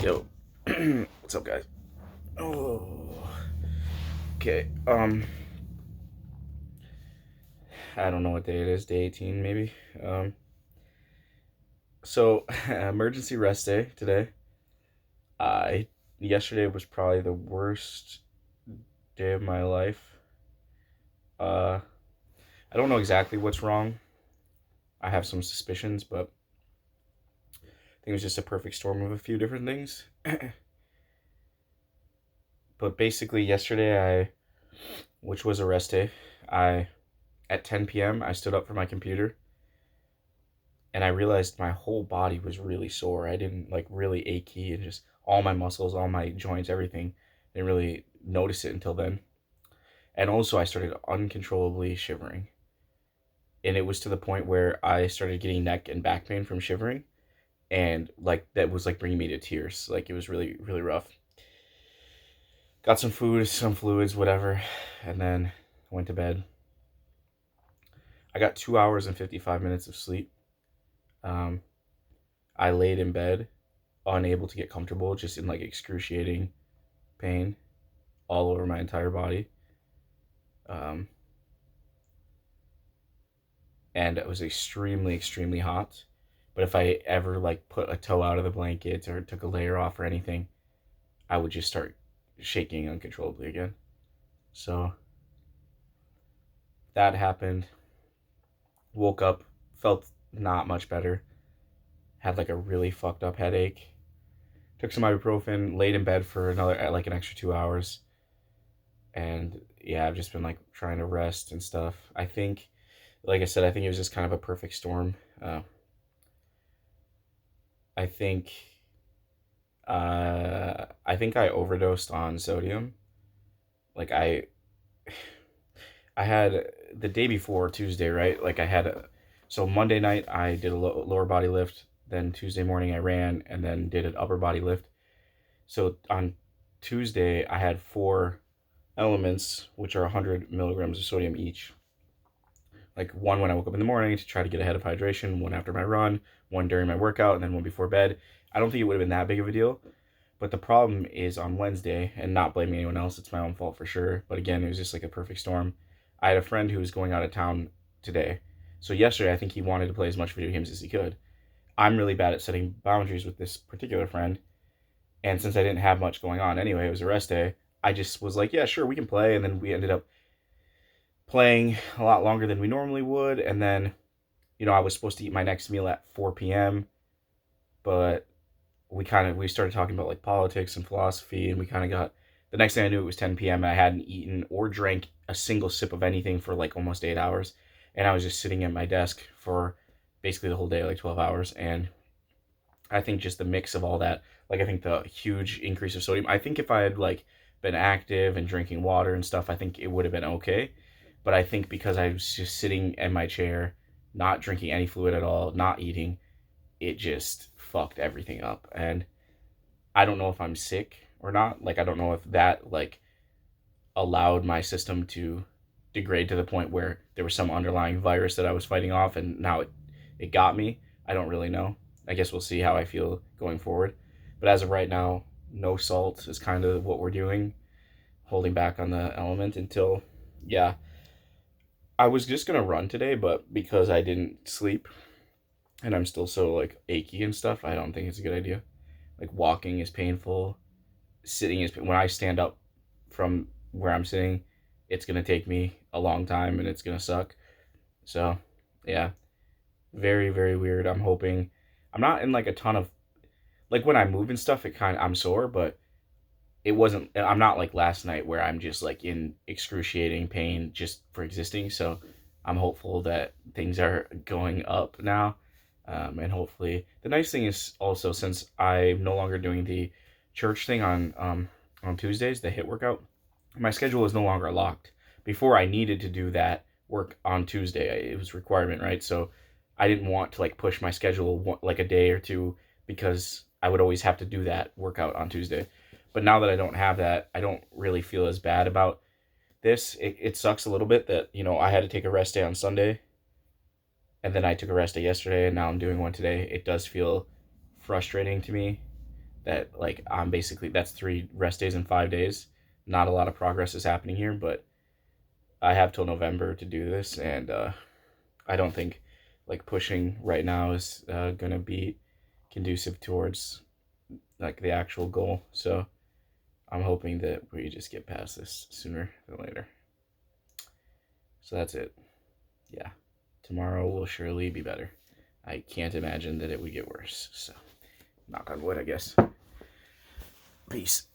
Yo, what's up, guys? Oh, okay. I don't know what day it is. Day 18, maybe. Um, so emergency rest day today. I Yesterday was probably the worst day of my life. Uh, I don't know exactly what's wrong. I have some suspicions, but I think it was just a perfect storm of a few different things. But basically, yesterday which was a rest day, I at 10 p.m. I stood up from my computer and I realized my whole body was really sore. I didn't like really achy and just all my muscles, all my joints, everything. Didn't really notice it until then. And also, I started uncontrollably shivering. And it was to the point where I started getting neck and back pain from shivering. And like that was like bringing me to tears. Like it was really, really rough. Got some food, some fluids, whatever. And then went to bed. I got 2 hours and 55 minutes of sleep. Um, I laid in bed, unable to get comfortable, just in like excruciating pain all over my entire body. Um, and it was extremely, extremely hot. But if I ever like put a toe out of the blanket or took a layer off or anything, I would just start shaking uncontrollably again. So that happened. Woke up, felt not much better. Had like a really fucked up headache. Took some ibuprofen, laid in bed for another like an extra 2 hours, and yeah, I've just been like trying to rest and stuff. I think, like I said, I think it was just kind of a perfect storm. I think I think I overdosed on sodium. Like I had the day before Tuesday, right? Like I had so Monday night I did a lower body lift. Then Tuesday morning I ran and then did an upper body lift. So on Tuesday I had four elements, which are 100 milligrams of sodium each. Like one when I woke up in the morning to try to get ahead of hydration, one after my run, one during my workout, and then one before bed. I don't think it would have been that big of a deal. But the problem is on Wednesday, and not blaming anyone else, it's my own fault for sure. But again, it was just like a perfect storm. I had a friend who was going out of town today. So yesterday, I think he wanted to play as much video games as he could. I'm really bad at setting boundaries with this particular friend. And since I didn't have much going on anyway, it was a rest day, I just was like, yeah, sure, we can play. And then we ended up playing a lot longer than we normally would. And then, I was supposed to eat my next meal at 4 p.m., but we started talking about like politics and philosophy, and we kind of got the next thing I knew it was 10 p.m. and I hadn't eaten or drank a single sip of anything for like almost 8 hours, and I was just sitting at my desk for basically the whole day, like 12 hours. And I think just the mix of all that, like I think the huge increase of sodium, I think if I had like been active and drinking water and stuff, I think it would have been okay. But I think because I was just sitting in my chair, not drinking any fluid at all, not eating, it just fucked everything up. And I don't know if I'm sick or not. Like I don't know if that like allowed my system to degrade to the point where there was some underlying virus that I was fighting off and now it got me. I don't really know. I guess we'll see how I feel going forward. But as of right now, no salt is kind of what we're doing, holding back on the element until, yeah. I was just gonna run today, but because I didn't sleep and I'm still so like achy and stuff, I don't think it's a good idea. Like walking is painful, sitting is when I stand up from where I'm sitting, it's gonna take me a long time and it's gonna suck. So, yeah, very very weird. I'm hoping I'm not in like a ton of like when I move and stuff. I'm sore, but it wasn't. I'm not like last night where I'm just like in excruciating pain just for existing. So, I'm hopeful that things are going up now. And hopefully, the nice thing is also since I'm no longer doing the church thing on Tuesdays, the hit workout, my schedule is no longer locked. Before I needed to do that work on Tuesday, it was a requirement, right? So I didn't want to like push my schedule like a day or two because I would always have to do that workout on Tuesday. But now that I don't have that, I don't really feel as bad about this. It sucks a little bit that, I had to take a rest day on Sunday and then I took a rest day yesterday and now I'm doing one today. It does feel frustrating to me that like I'm basically, that's 3 rest days in 5 days. Not a lot of progress is happening here, but I have till November to do this, and I don't think like pushing right now is gonna be conducive towards like the actual goal. So I'm hoping that we just get past this sooner than later. So that's it. Yeah, tomorrow will surely be better. I can't imagine that it would get worse. So knock on wood, I guess. Peace.